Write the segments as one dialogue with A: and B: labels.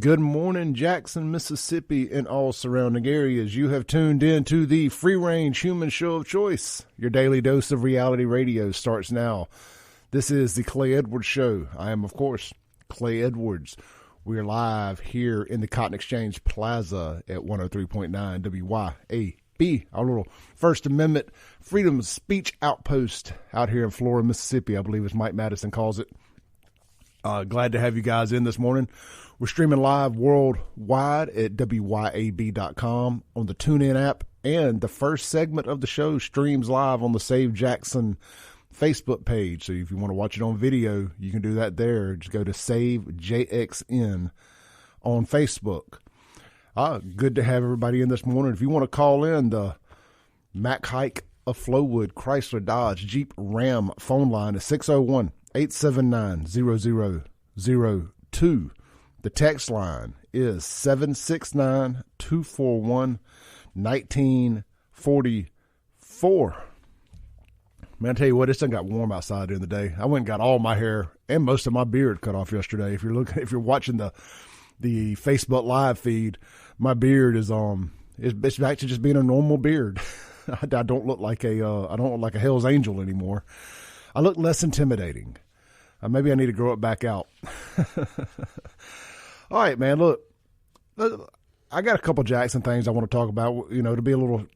A: Good morning, Jackson, Mississippi, and all surrounding areas. You have tuned in to the free-range human show of choice. Your daily dose of reality radio starts now. This is the Clay Edwards Show. I am, of course, Clay Edwards. We're live here in the Cotton Exchange Plaza at 103.9 WYAB, our little First Amendment freedom of speech outpost out here in Florida, Mississippi, I believe as Mike Madison calls it. Glad to have you guys in this morning. We're streaming live worldwide at WYAB.com on the TuneIn app, and the first segment of the show streams live on the Save Jackson Facebook page. So if you want to watch it on video, you can do that there. Just go to Save JXN on Facebook. Good to have everybody in this morning. If you want to call in, the Haik of Flowood, Chrysler, Dodge, Jeep, Ram phone line is 601-879-0002. The text line is 769-241-1944. Man, I tell you what, it's done got warm outside during the day. I went and got all my hair and most of my beard cut off yesterday. If you're watching the Facebook live feed, my beard is it's back to just being a normal beard. I don't look like a Hell's Angel anymore. I look less intimidating. Maybe I need to grow it back out. All right, man. Look, I got a couple Jackson things I want to talk about. You know, to be a little.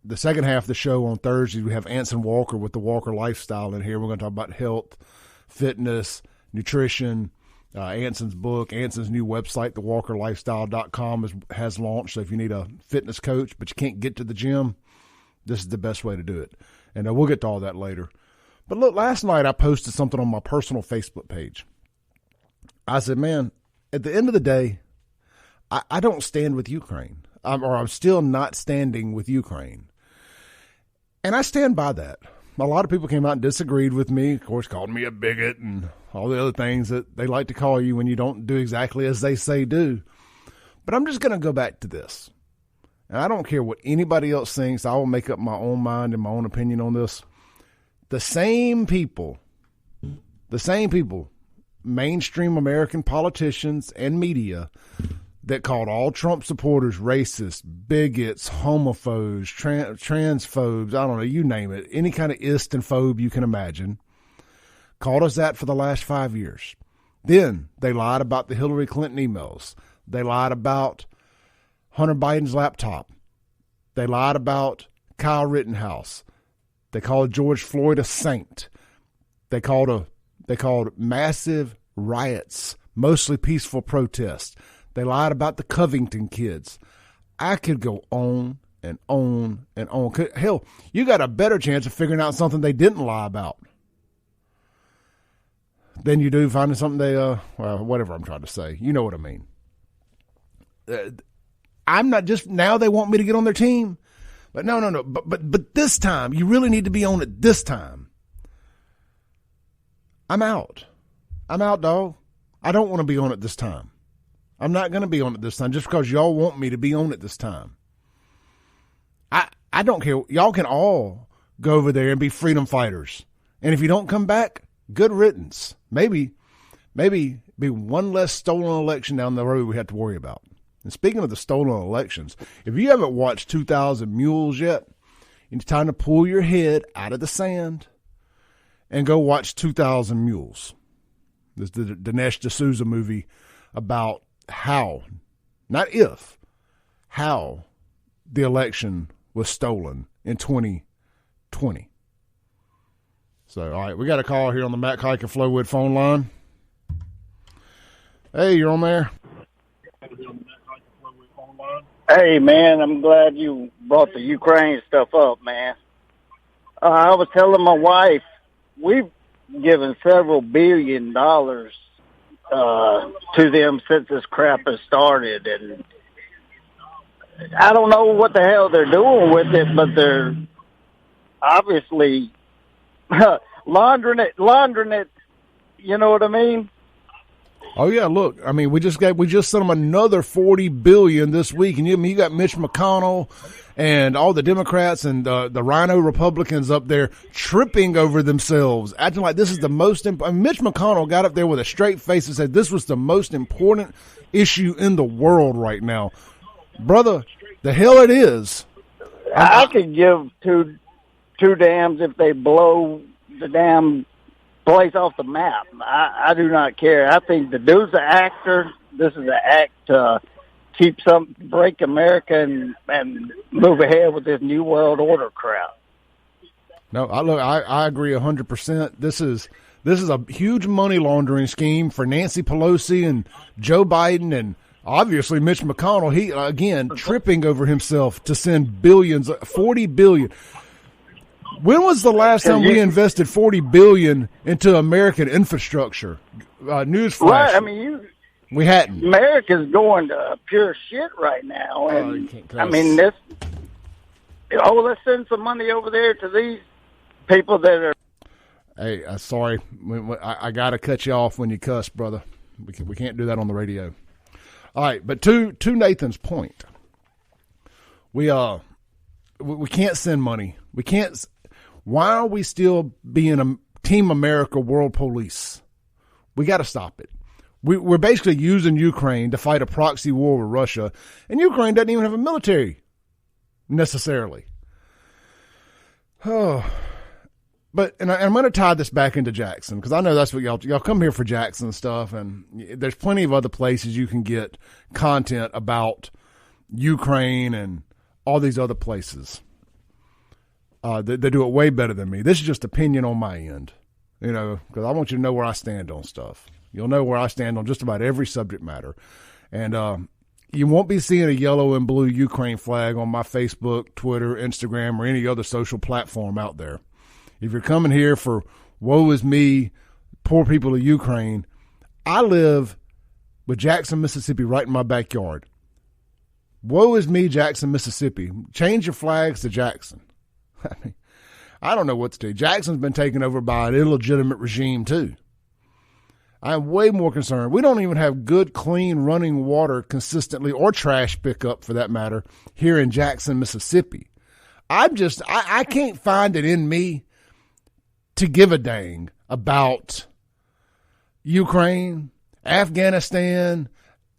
A: The second half of the show on Thursday, we have Anson Walker with the Walker Lifestyle in here. We're going to talk about health, fitness, nutrition. Anson's book, Anson's new website, thewalkerlifestyle.com has launched. So if you need a fitness coach, but you can't get to the gym, this is the best way to do it. And we'll get to all that later. But look, last night I posted something on my personal Facebook page. I said, man, at the end of the day, I don't stand with Ukraine. I'm still not standing with Ukraine. And I stand by that. A lot of people came out and disagreed with me, of course, called me a bigot and all the other things that they like to call you when you don't do exactly as they say do. But I'm just going to go back to this. And I don't care what anybody else thinks. I will make up my own mind and my own opinion on this. The same people, mainstream American politicians and media that called all Trump supporters racist, bigots, homophobes, transphobes, I don't know, you name it, any kind of ist and phobe you can imagine, called us that for the last 5 years. Then they lied about the Hillary Clinton emails. They lied about Hunter Biden's laptop. They lied about Kyle Rittenhouse. They called George Floyd a saint. They called massive riots, mostly peaceful protests. They lied about the Covington kids. I could go on and on and on. Hell, you got a better chance of figuring out something they didn't lie about than you do finding something they, whatever I'm trying to say. You know what I mean. I'm not just, now they want me to get on their team. But no. But this time, you really need to be on it this time. I'm out, dog. I don't want to be on it this time. I'm not going to be on it this time just because y'all want me to be on it this time. I don't care. Y'all can all go over there and be freedom fighters. And if you don't come back, good riddance. Maybe be one less stolen election down the road we have to worry about. And speaking of the stolen elections, if you haven't watched 2,000 Mules yet, it's time to pull your head out of the sand and go watch 2,000 Mules. This is the Dinesh D'Souza movie about how, not if, how the election was stolen in 2020. So, all right, we got a call here on the Haik of Flowood phone line. Hey, you're on there.
B: Hey, man, I'm glad you brought the Ukraine stuff up, man. I was telling my wife, we've given several $1 billion to them since this crap has started, and I don't know what the hell they're doing with it, but they're obviously laundering it. You know what I mean?
A: Oh yeah, look, I mean, we just sent them another $40 billion this week, and you got Mitch McConnell and all the Democrats and the Rhino Republicans up there tripping over themselves, acting like this is the most important. Mitch McConnell got up there with a straight face and said this was the most important issue in the world right now. Brother, the hell it is.
B: I could give two damns if they blow the damn place off the map. I do not care. I think the dude's an actor. This is an act to break America and move ahead with this New World Order crap.
A: No, I agree 100%. This is a huge money laundering scheme for Nancy Pelosi and Joe Biden and obviously Mitch McConnell. He again tripping over himself to send billions, $40 billion. When was the last time we invested $40 billion into American infrastructure? Newsflash.
B: Right, I mean,
A: we hadn't.
B: America's going to pure shit right now, and let's send some money over there to these people that are.
A: Hey, sorry, I got to cut you off when you cuss, brother. We can't do that on the radio. All right, but to Nathan's point, we can't send money. We can't. Why are we still being a Team America world police? We got to stop it. We're basically using Ukraine to fight a proxy war with Russia, and Ukraine doesn't even have a military necessarily. Oh, but I'm going to tie this back into Jackson because I know that's what y'all come here for Jackson stuff, and there's plenty of other places you can get content about Ukraine and all these other places. They do it way better than me. This is just opinion on my end, because I want you to know where I stand on stuff. You'll know where I stand on just about every subject matter. And you won't be seeing a yellow and blue Ukraine flag on my Facebook, Twitter, Instagram, or any other social platform out there. If you're coming here for woe is me, poor people of Ukraine, I live with Jackson, Mississippi right in my backyard. Woe is me, Jackson, Mississippi. Change your flags to Jackson. I don't know what to do. Jackson's been taken over by an illegitimate regime, too. I'm way more concerned. We don't even have good, clean, running water consistently, or trash pickup for that matter, here in Jackson, Mississippi. I can't find it in me to give a dang about Ukraine, Afghanistan,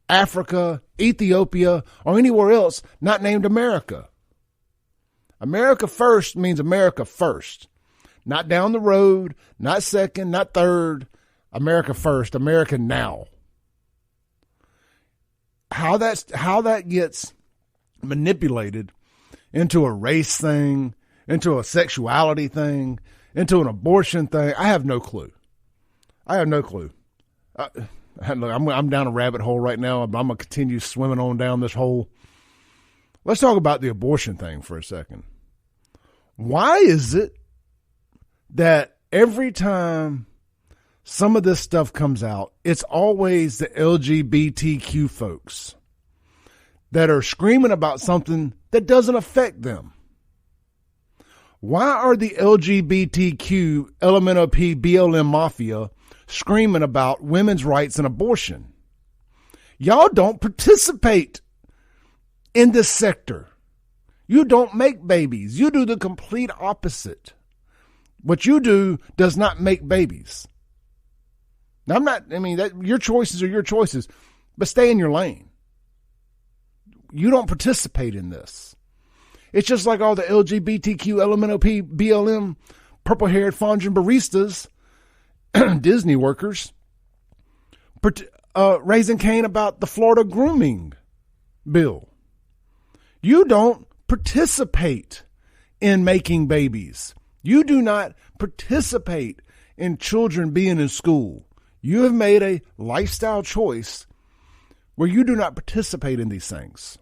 A: Africa, Ethiopia, or anywhere else not named America. America first means America first. Not down the road, not second, not third. America first, America now. How that gets manipulated into a race thing, into a sexuality thing, into an abortion thing, I have no clue. I'm down a rabbit hole right now. I'm going to continue swimming on down this hole. Let's talk about the abortion thing for a second. Why is it that every time some of this stuff comes out, it's always the LGBTQ folks that are screaming about something that doesn't affect them? Why are the LGBTQ, LMNOP, BLM mafia screaming about women's rights and abortion? Y'all don't participate in this sector. You don't make babies. You do the complete opposite. What you do does not make babies. Now, your choices are your choices, but stay in your lane. You don't participate in this. It's just like all the LGBTQ, LMNOP, BLM, purple-haired Fondren baristas, Disney workers, raising Cain about the Florida grooming bill. You don't participate in making babies. You do not participate in children being in school. You have made a lifestyle choice where you do not participate in these things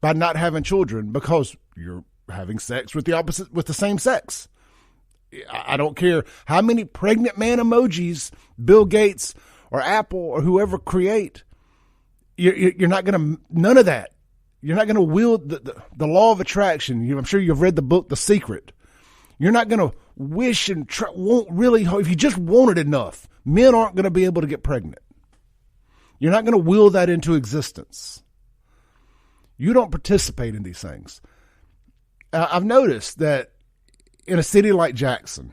A: by not having children because you're having sex with the same sex. I don't care how many pregnant man emojis Bill Gates or Apple or whoever create. You're not going to, none of that. You're not going to wield the law of attraction. I'm sure you've read the book, The Secret. You're not going to wish and won't really, if you just want it enough, men aren't going to be able to get pregnant. You're not going to will that into existence. You don't participate in these things. I've noticed that in a city like Jackson,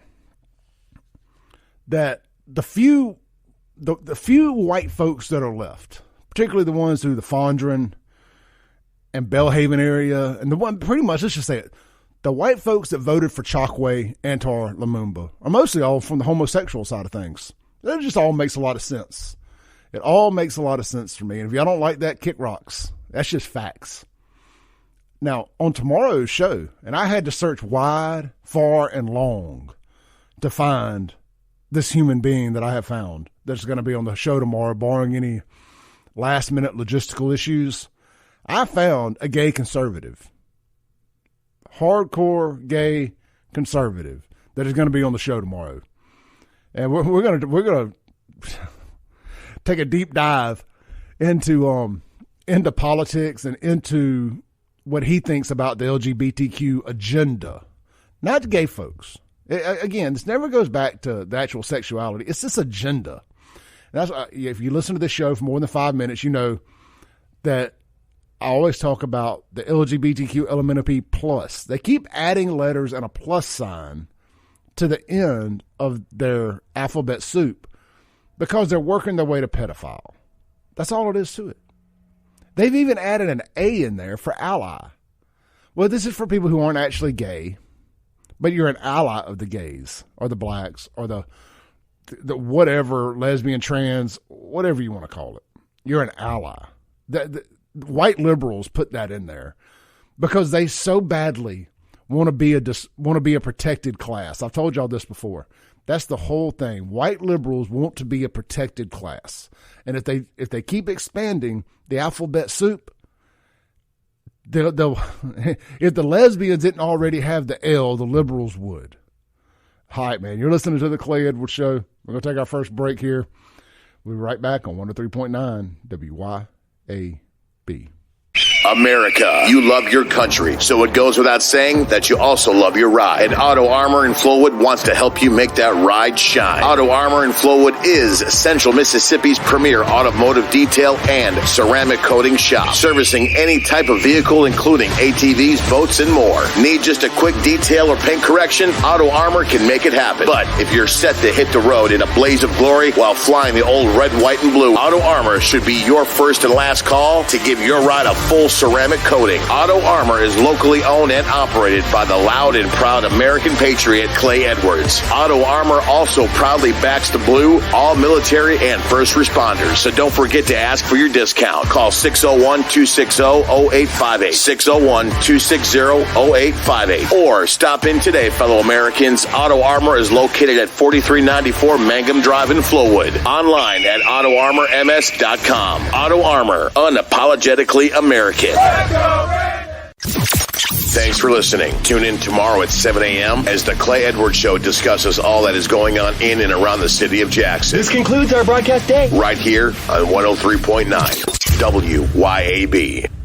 A: that the few white folks that are left, particularly the ones through the Fondren and Belhaven area, and the one pretty much, let's just say it, the white folks that voted for Chokwe and Tar Lumumba are mostly all from the homosexual side of things. That just all makes a lot of sense. It all makes a lot of sense to me. And if y'all don't like that, kick rocks. That's just facts. Now, on tomorrow's show, and I had to search wide, far, and long to find this human being that I have found that's going to be on the show tomorrow, barring any last-minute logistical issues. I found a gay conservative, hardcore gay conservative that is going to be on the show tomorrow. And we're gonna take a deep dive into politics and into what he thinks about the LGBTQ agenda, not gay folks. Again, this never goes back to the actual sexuality. It's this agenda. And that's if you listen to this show for more than 5 minutes, you know that I always talk about the LGBTQ LMNOP plus. They keep adding letters and a plus sign to the end of their alphabet soup because they're working their way to pedophile. That's all it is to it. They've even added an A in there for ally. Well, this is for people who aren't actually gay, but you're an ally of the gays or the blacks or the whatever, lesbian, trans, whatever you want to call it. You're an ally. The white liberals put that in there because they so badly want to be a protected class. I've told y'all this before. That's the whole thing. White liberals want to be a protected class, and if they keep expanding the alphabet soup, they'll if the lesbians didn't already have the L, the liberals would. Hi, man. You're listening to the Clay Edwards Show. We're going to take our first break here. We'll be right back on 103.9 WYAB.
C: America, you love your country, so it goes without saying that you also love your ride. And Auto Armour in Flowood wants to help you make that ride shine. Auto Armour in Flowood is Central Mississippi's premier automotive detail and ceramic coating shop, servicing any type of vehicle, including ATVs, boats, and more. Need just a quick detail or paint correction? Auto Armour can make it happen. But if you're set to hit the road in a blaze of glory while flying the old red, white, and blue, Auto Armour should be your first and last call to give your ride a full ceramic coating. Auto Armour is locally owned and operated by the loud and proud American patriot Clay Edwards. Auto Armour also proudly backs the blue, all military and first responders. So don't forget to ask for your discount. Call 601-260-0858. 601-260-0858. Or stop in today, fellow Americans. Auto Armour is located at 4394 Mangum Drive in Flowood. Online at AutoArmourMS.com. Auto Armour, unapologetically American. Thanks for listening. Tune in tomorrow at 7 a.m. as the Clay Edwards Show discusses all that is going on in and around the city of Jackson.
D: This concludes our broadcast day.
C: Right here on 103.9 WYAB.